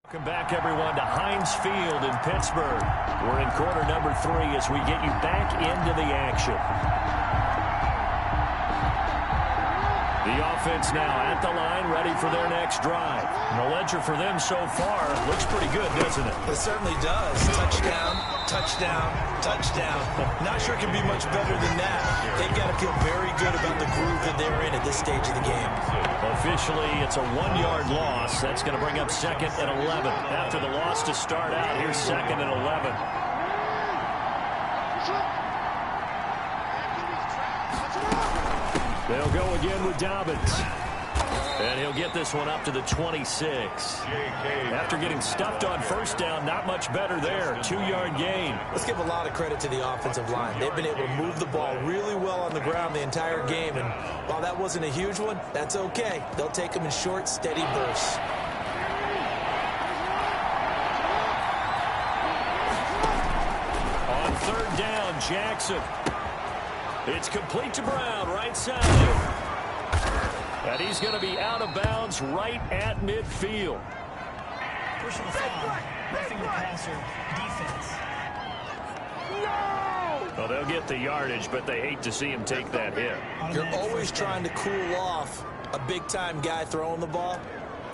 Welcome back, everyone, to Heinz Field in Pittsburgh. We're in quarter number 3 as we get you back into the action. The offense now at the line, ready for their next drive. And the ledger for them so far looks pretty good, doesn't it? It certainly does. Touchdown, touchdown, touchdown. Not sure it can be much better than that. They've got to feel very good about the groove that they're in at this stage of the game. Officially, it's a 1-yard loss. That's going to bring up 2nd and 11. After the loss to start out, here's 2nd and 11. They'll go again with Dobbins. And he'll get this one up to the 26. After getting stuffed on first down, not much better there. 2-yard gain. Let's give a lot of credit to the offensive line. They've been able to move the ball really well on the ground the entire game. And while that wasn't a huge one, that's okay. They'll take them in short, steady bursts. On 3rd down, Jackson. It's complete to Brown, right side. And he's going to be out of bounds right at midfield. Personal foul, roughing the passer, defense. Well, they'll get the yardage, but they hate to see him take that hit. You're always trying to cool off a big-time guy throwing the ball,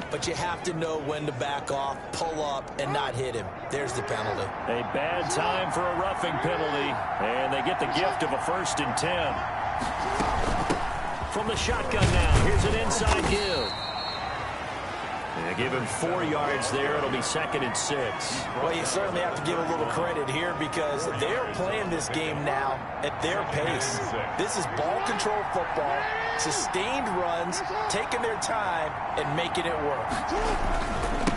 but you have to know when to back off, pull up, and not hit him. There's the penalty. A bad time for a roughing penalty, and they get the gift of a 1st and 10. From the shotgun now, here's an inside give. And give him 4 yards there. It'll be 2nd and 6. Well, you certainly have to give a little credit here because they're playing this game now at their pace. This is ball control football, sustained runs, taking their time, and making it work.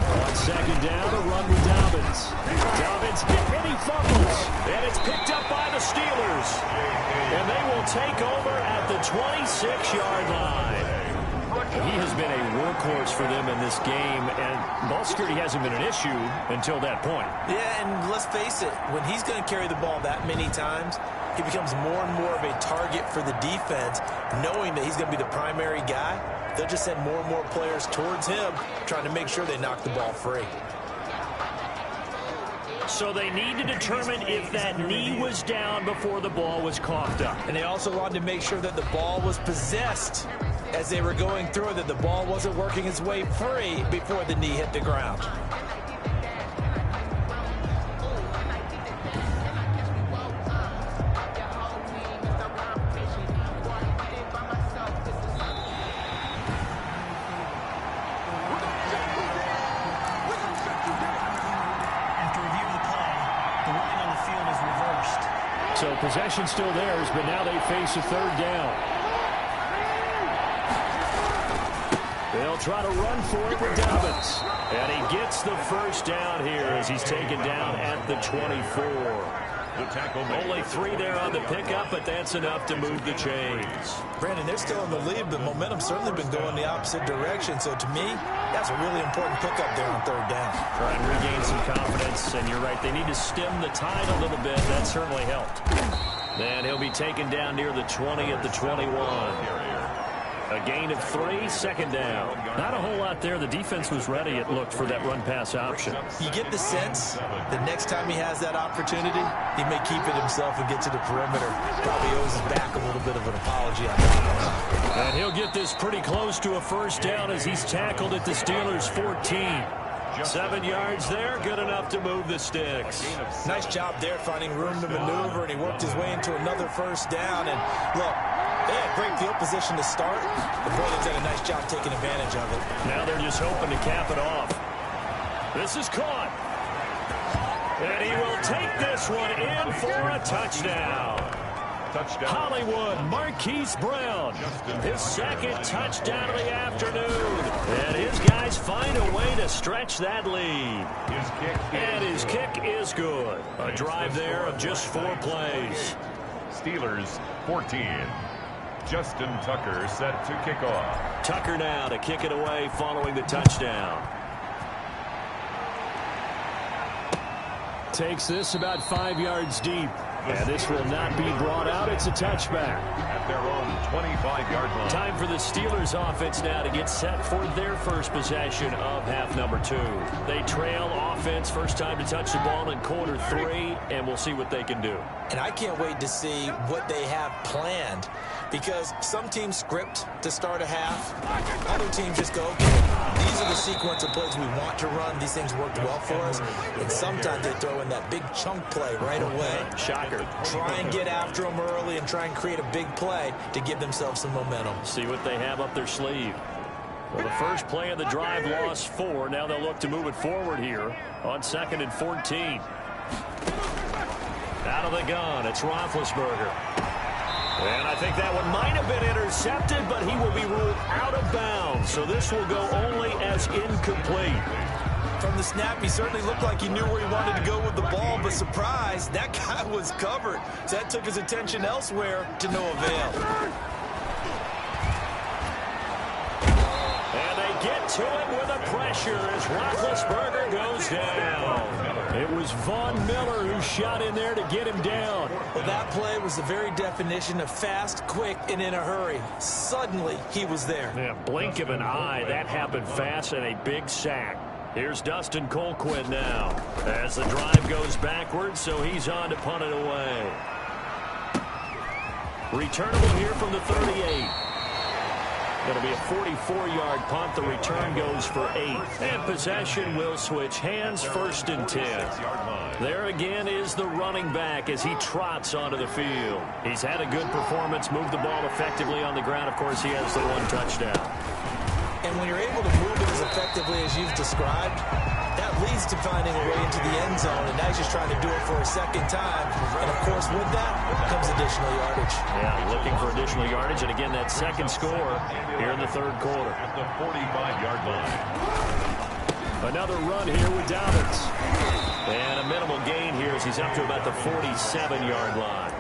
On 2nd down, a run with Dobbins. Dobbins, and he fumbles. And it's picked up by the Steelers. And they will take over at the 26-yard line. He has been a workhorse for them in this game, and ball security hasn't been an issue until that point. Yeah, and let's face it, when he's going to carry the ball that many times, he becomes more and more of a target for the defense, knowing that he's going to be the primary guy. They'll just send more and more players towards him, trying to make sure they knock the ball free. So they need to determine if that knee was down before the ball was coughed up. And they also wanted to make sure that the ball was possessed as they were going through, that the ball wasn't working its way free before the knee hit the ground. So possession still theirs, but now they face a 3rd down. They'll try to run for it with Dobbins. And he gets the 1st down here as he's taken down at the 24. Only 3 there on the pickup, but that's enough to move the chains. Brandon, they're still in the lead, but momentum's certainly been going the opposite direction. So to me, that's a really important pickup there on 3rd down. Try and regain some confidence, and you're right, they need to stem the tide a little bit. That certainly helped. Then he'll be taken down near the 20 at the 21. A gain of 3, 2nd down. Not a whole lot there. The defense was ready, it looked, for that run-pass option. You get the sense that next time he has that opportunity, he may keep it himself and get to the perimeter. Probably owes his back a little bit of an apology on that one. And he'll get this pretty close to a 1st down as he's tackled at the Steelers' 14. 7 yards there, good enough to move the sticks. Nice job there finding room to maneuver, and he worked his way into another 1st down. And look, they had great field position to start. The Browns did a nice job taking advantage of it. Now they're just hoping to cap it off. This is caught. And he will take this one in for a touchdown. Hollywood, Marquise Brown, his 2nd touchdown of the afternoon. And his guys find a way to stretch that lead. And his kick is good. A drive there of just 4 plays. Steelers 14. Justin Tucker set to kick off. Tucker now to kick it away following the touchdown. Takes this about 5 yards deep. And this will not be brought out. It's a touchback. At their own 25-yard line. Time for the Steelers offense now to get set for their first possession of half number 2. They trail offense, first time to touch the ball in quarter 3, and we'll see what they can do. And I can't wait to see what they have planned, because some teams script to start a half. Other teams just go, okay, these are the sequence of plays we want to run. These things worked well for us. And sometimes they throw in that big chunk play right away. Shocker. Try and get after them early and try and create a big play to give themselves some momentum. See what they have up their sleeve. Well, the first play of the drive lost 4. Now they'll look to move it forward here on 2nd and 14. Out of the gun, it's Roethlisberger. And I think that one might have been intercepted, but he will be ruled out of bounds. So this will go only as incomplete. From the snap, he certainly looked like he knew where he wanted to go with the ball, but surprise, that guy was covered. So that took his attention elsewhere to no avail. And they get to it with a pressure as Roethlisberger goes down. It was Von Miller who shot in there to get him down. Well, that play was the very definition of fast, quick, and in a hurry. Suddenly, he was there. Yeah, blink of an eye, that happened fast, and a big sack. Here's Dustin Colquhoun now as the drive goes backwards, so he's on to punt it away. Returnable here from the 38. Going to be a 44-yard punt. The return goes for 8. And possession will switch hands, 1st and 10. There again is the running back as he trots onto the field. He's had a good performance, moved the ball effectively on the ground. Of course, he has the 1 touchdown. And when you're able to move it as effectively as you've described, that leads to finding a way into the end zone, and now he's just trying to do it for a second time. And, of course, with that comes additional yardage. Yeah, looking for additional yardage, and again, that second score here in the 3rd quarter. At the 45-yard line. Another run here with Dobbins. And a minimal gain here as he's up to about the 47-yard line.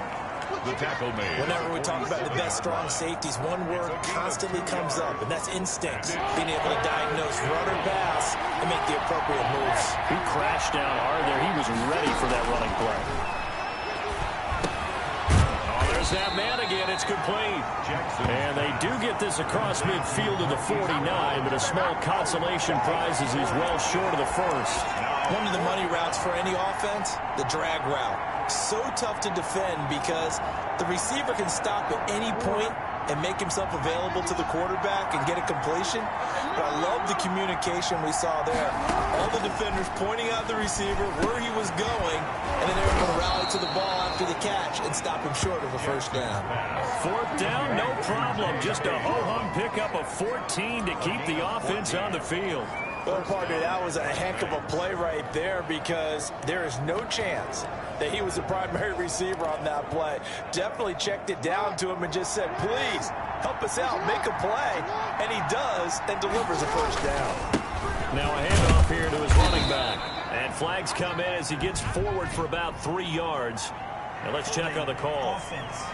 The tackle made. Whenever we talk about the best strong safeties, one word constantly comes up, and that's instinct. Being able to diagnose run or pass and make the appropriate moves. He crashed down hard there. He was ready for that running play. Oh, there's that man again. It's complete. And they do get this across midfield to the 49, but a small consolation prize as he's well short of the 1st. One of the money routes for any offense, the drag route. So tough to defend because the receiver can stop at any point and make himself available to the quarterback and get a completion. But I love the communication we saw there. All the defenders pointing out the receiver, where he was going, and then they were able to rally to the ball after the catch and stop him short of a 1st down. 4th down, no problem. Just a ho-hum pickup of 14 to keep the offense on the field. Well, partner, that was a heck of a play right there because there is no chance that he was the primary receiver on that play. Definitely checked it down to him and just said, please, help us out, make a play. And he does and delivers a 1st down. Now a handoff here to his running back. And flags come in as he gets forward for about 3 yards. And let's check on the call. Offense.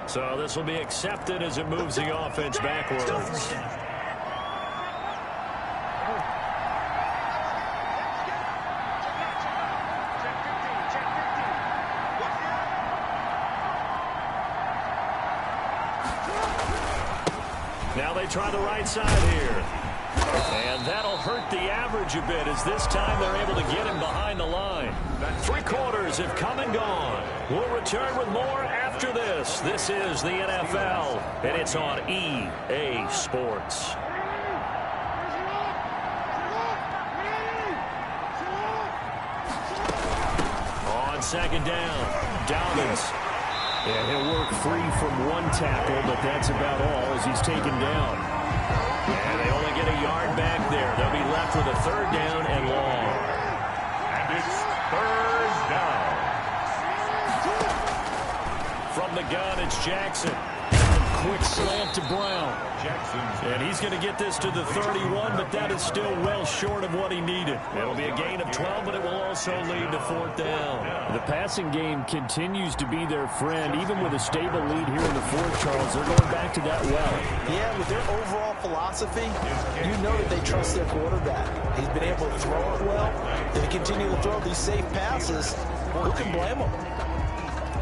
So this will be accepted as it moves the offense backwards. Now they try the right side here. And that'll hurt the average a bit as this time they're able to get him behind the line. 3 quarters have come and gone. We'll return with more after this. This is the NFL, and it's on EA Sports. On 2nd down, Dobbins. And he'll work free from 1 tackle, but that's about all as he's taken down. And they only get a yard back there. They'll be left with a 3rd down and long. And it's 3rd down. From the gun, it's Jackson. Quick slant to Brown. And he's going to get this to the 31, but that is still well short of what he needed. It'll be a gain of 12, but it will also lead to 4th down. The passing game continues to be their friend. Even with a stable lead here in the 4th, Charles, they're going back to that well. Yeah, with their overall philosophy, you know that they trust their quarterback. He's been able to throw it well. If he continue to throw these safe passes, who can blame him?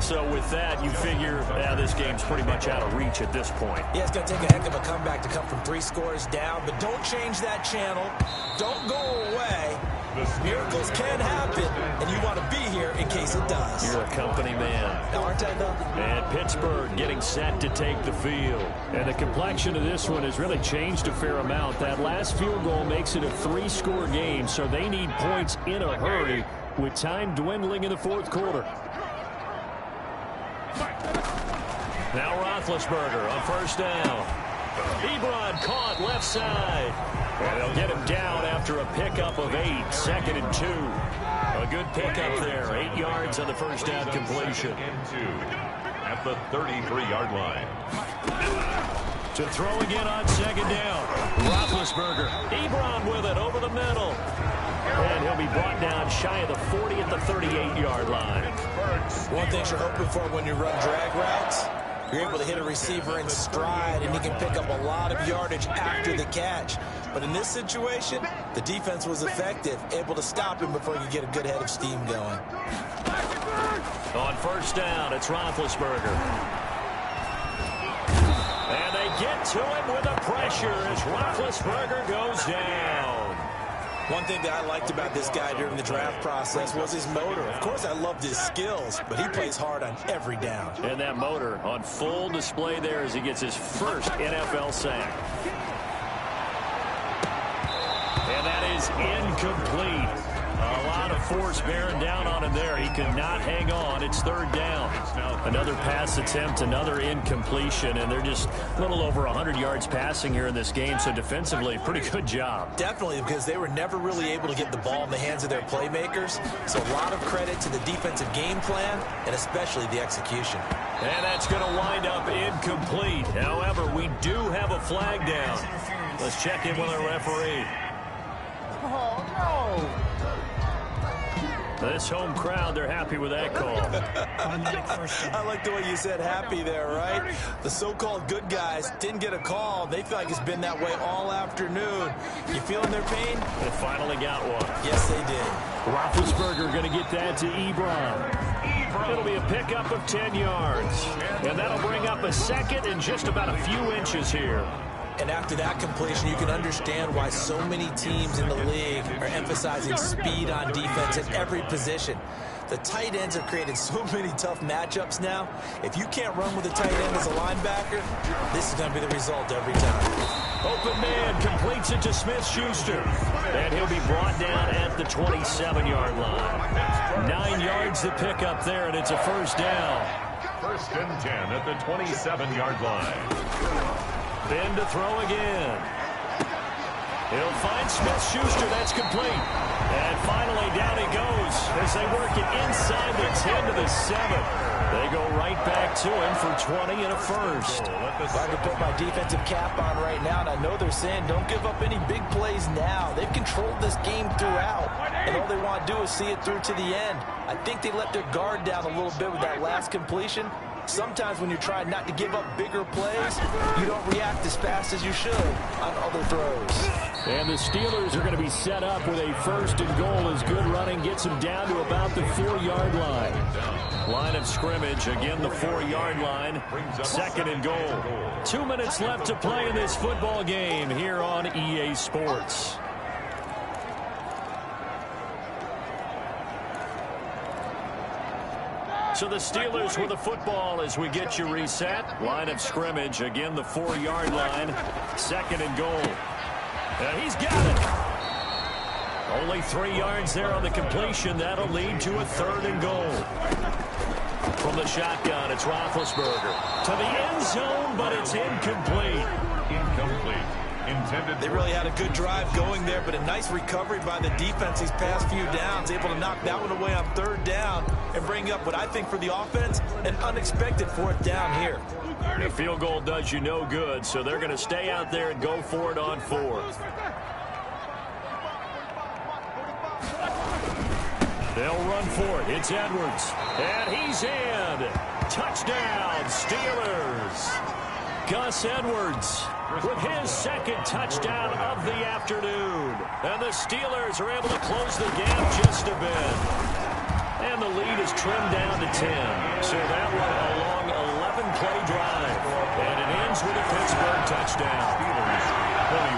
So with that, you figure this game's pretty much out of reach at this point. Yeah, it's going to take a heck of a comeback to come from 3 scores down, but don't change that channel. Don't go away. Miracles can happen, and you want to be here in case it does. You're a company man. Aren't I, though? And Pittsburgh getting set to take the field. And the complexion of this one has really changed a fair amount. That last field goal makes it a 3-score game, so they need points in a hurry with time dwindling in the 4th quarter. Now Roethlisberger on 1st down. Ebron caught left side. And they'll get him down after a pickup of 8, 2nd and 2. A good pickup there, 8 yards on the 1st down completion. At the 33-yard line. To throw again on 2nd down. Roethlisberger. Ebron with it over the middle. And he'll be brought down shy of the 40 at the 38-yard line. One thing you're hoping for when you run drag routes, you're able to hit a receiver in stride, and he can pick up a lot of yardage after the catch. But in this situation, the defense was effective, able to stop him before he could get a good head of steam going. On 1st down, it's Roethlisberger. And they get to him with the pressure as Roethlisberger goes down. One thing that I liked about this guy during the draft process was his motor. Of course, I loved his skills, but he plays hard on every down. And that motor on full display there as he gets his first NFL sack. And that is incomplete. A lot of force bearing down on him there. He could not hang on. It's 3rd down. Another pass attempt, another incompletion, and they're just a little over 100 yards passing here in this game. So defensively, pretty good job. Definitely, because they were never really able to get the ball in the hands of their playmakers. So a lot of credit to the defensive game plan and especially the execution. And that's going to wind up incomplete. However, we do have a flag down. Let's check in with our referee. Oh, no. This home crowd, they're happy with that call. I like the way you said happy there, right? The so-called good guys didn't get a call. They feel like it's been that way all afternoon. You feeling their pain? They finally got one. Yes, they did. Roethlisberger going to get that to Ebron. It'll be a pickup of 10 yards. And that'll bring up a 2nd and just about a few inches here. And after that completion, you can understand why so many teams in the league are emphasizing speed on defense at every position. The tight ends have created so many tough matchups now. If you can't run with a tight end as a linebacker, this is going to be the result every time. Open man completes it to Smith-Schuster. And he'll be brought down at the 27-yard line. 9 yards to pick up there, and it's a 1st down. 1st and 10 at the 27-yard line. Then to throw again. He'll find Smith-Schuster. That's complete. And finally down he goes as they work it inside the 10 to the 7. They go right back to him for 20 and a 1st. If I could put my defensive cap on right now, and I know they're saying don't give up any big plays now. They've controlled this game throughout, and all they want to do is see it through to the end. I think they let their guard down a little bit with that last completion. Sometimes when you're trying not to give up bigger plays, you don't react as fast as you should on other throws. And the Steelers are going to be set up with a 1st and goal as good running gets them down to about the 4-yard line. Line of scrimmage, again the 4-yard line. 2nd and goal. 2 minutes left to play in this football game here on EA Sports. So the Steelers with the football as we get you reset. Line of scrimmage, again the 4-yard line. 2nd and goal. And he's got it. Only 3 yards there on the completion. That'll lead to a 3rd and goal. From the shotgun, it's Roethlisberger. To the end zone, but it's incomplete. Incomplete. Intended. They really had a good drive going there, but a nice recovery by the defense these past few downs, able to knock that one away on 3rd down and bring up what I think for the offense, an unexpected 4th down here. The field goal does you no good, so they're going to stay out there and go for it on 4th. They'll run for it. It's Edwards. And he's in. Touchdown, Steelers. Gus Edwards with his second touchdown of the afternoon. And the Steelers are able to close the gap just a bit. And the lead is trimmed down to 10. So that was a long 11-play drive. And it ends with a Pittsburgh touchdown.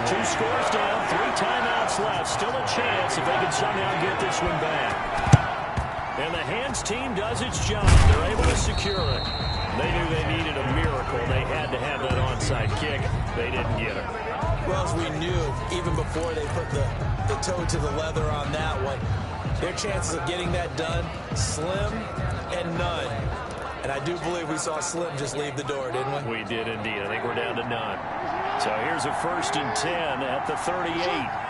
2 scores down, 3 timeouts left. Still a chance if they can somehow get this one back. And the Hands team does its job. They're able to secure it. They knew they needed a miracle. They had to have that onside kick. They didn't get it. Well, as we knew, even before they put the toe to the leather on that one, their chances of getting that done, slim and none. And I do believe we saw Slim just leave the door, didn't we? We did indeed. I think we're down to none. So here's a 1st and 10 at the 38.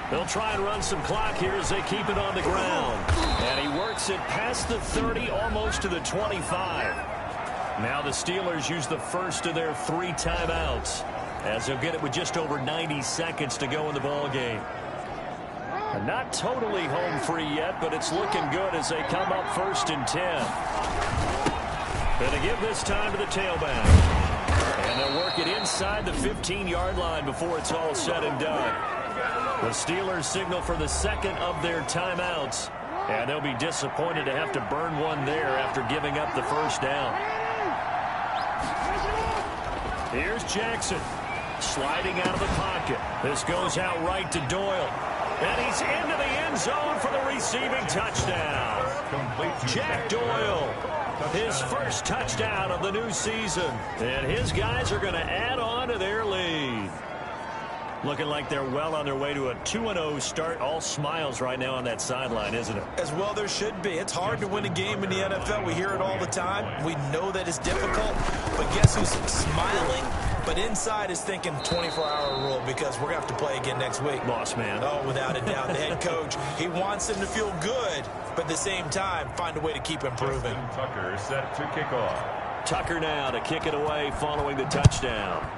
They'll try and run some clock here as they keep it on the ground. And he works it past the 30, almost to the 25. Now the Steelers use the first of their 3 timeouts, as they'll get it with just over 90 seconds to go in the ballgame. Not totally home free yet, but it's looking good as they come up 1st and 10. Going to give this time to the tailback. And they'll work it inside the 15-yard line before it's all said and done. The Steelers signal for the second of their timeouts, and they'll be disappointed to have to burn one there after giving up the first down. Here's Jackson, sliding out of the pocket. This goes out right to Doyle, and he's into the end zone for the receiving touchdown. Jack Doyle, his first touchdown of the new season, and his guys are going to add on to their lead. Looking like they're well on their way to a 2-0 start. All smiles right now on that sideline, isn't it? As well there should be. It's hard to win a game in the NFL. We hear it all the time. We know that it's difficult. But guess who's smiling? But inside is thinking 24-hour rule, because we're going to have to play again next week. Boss man. Oh, without a doubt. The head coach, he wants them to feel good, but at the same time, find a way to keep improving. Justin Tucker set to kick off. Tucker now to kick it away following the touchdown.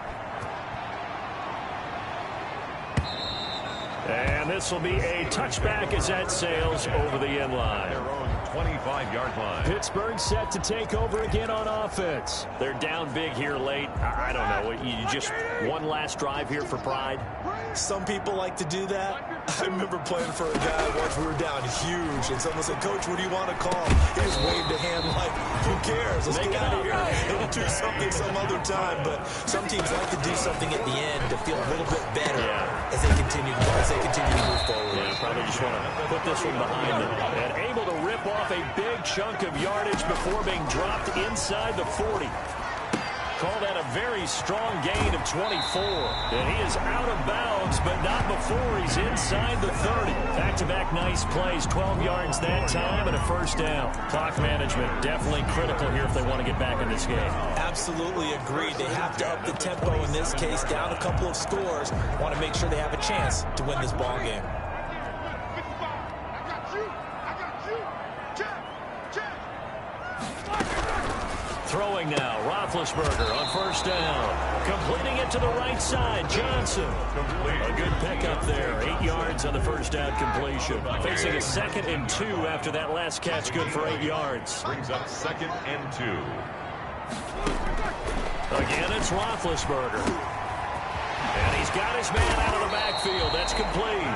And this will be a touchback as that sails over the end line. Their own 25-yard line. Pittsburgh set to take over again on offense. They're down big here late. I don't know. You just one last drive here for pride? Some people like to do that. I remember playing for a guy once. We were down huge, and someone said, "Coach, what do you want to call?" He just waved a hand like, "Who cares? Let's get out of here. We'll do something some other time." But some teams like to do something at the end to feel a little bit better as they continue to move forward. Yeah, probably just want to put this one behind them. And able to rip off a big chunk of yardage before being dropped inside the 40. Call that a very strong gain of 24. And he is out of bounds, but not before he's inside the 30. Back-to-back nice plays, 12 yards that time and a first down. Clock management definitely critical here if they want to get back in this game. Absolutely agreed. They have to up the tempo in this case, down a couple of scores. Want to make sure they have a chance to win this ball game. Throwing now, Roethlisberger on first down. Completing it to the right side, Johnson. A good pickup there, 8 yards on the first down completion. Facing a 2nd and 2 after that last catch, good for 8 yards. Brings up 2nd and 2. Again, it's Roethlisberger. And he's got his man out of the backfield. That's complete.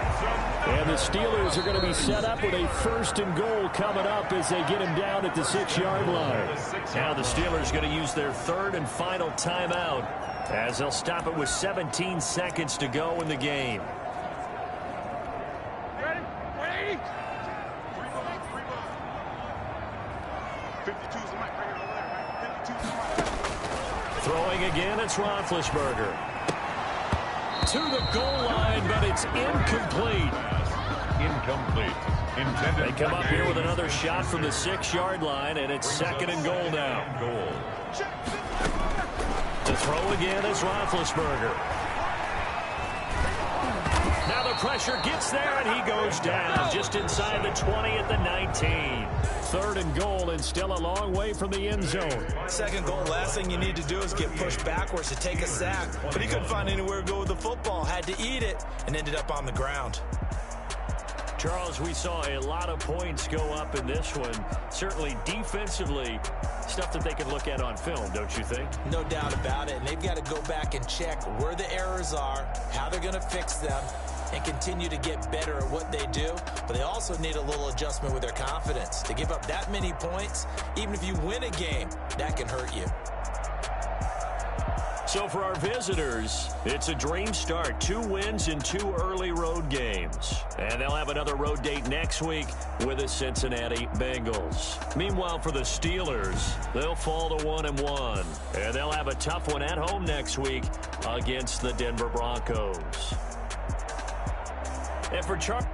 And the Steelers are going to be set up with a 1st and goal coming up as they get him down at the 6-yard line. Now the Steelers are going to use their 3rd and final timeout as they'll stop it with 17 seconds to go in the game. Ready? 180. 52's the mic right here on the left, right? 52's the mic. Throwing again, it's Roethlisberger. To the goal line, but it's incomplete. Incomplete. Intended. They come up here with another shot from the 6-yard line, and it's 2nd and goal now. To throw again is Roethlisberger. Now the pressure gets there, and he goes down just inside the 20 at the 19. 3rd and goal, and still a long way from the end zone. 2nd goal, last thing you need to do is get pushed backwards to take a sack. But he couldn't find anywhere to go with the football, had to eat it, and ended up on the ground. Charles, we saw a lot of points go up in this one. Certainly defensively, stuff that they can look at on film, don't you think? No doubt about it. And they've got to go back and check where the errors are, how they're going to fix them, and continue to get better at what they do. But they also need a little adjustment with their confidence. To give up that many points, even if you win a game, that can hurt you. So for our visitors, it's a dream start. 2 wins in 2 early road games. And they'll have another road date next week with the Cincinnati Bengals. Meanwhile, for the Steelers, they'll fall to 1-1. And they'll have a tough one at home next week against the Denver Broncos. And for Charles...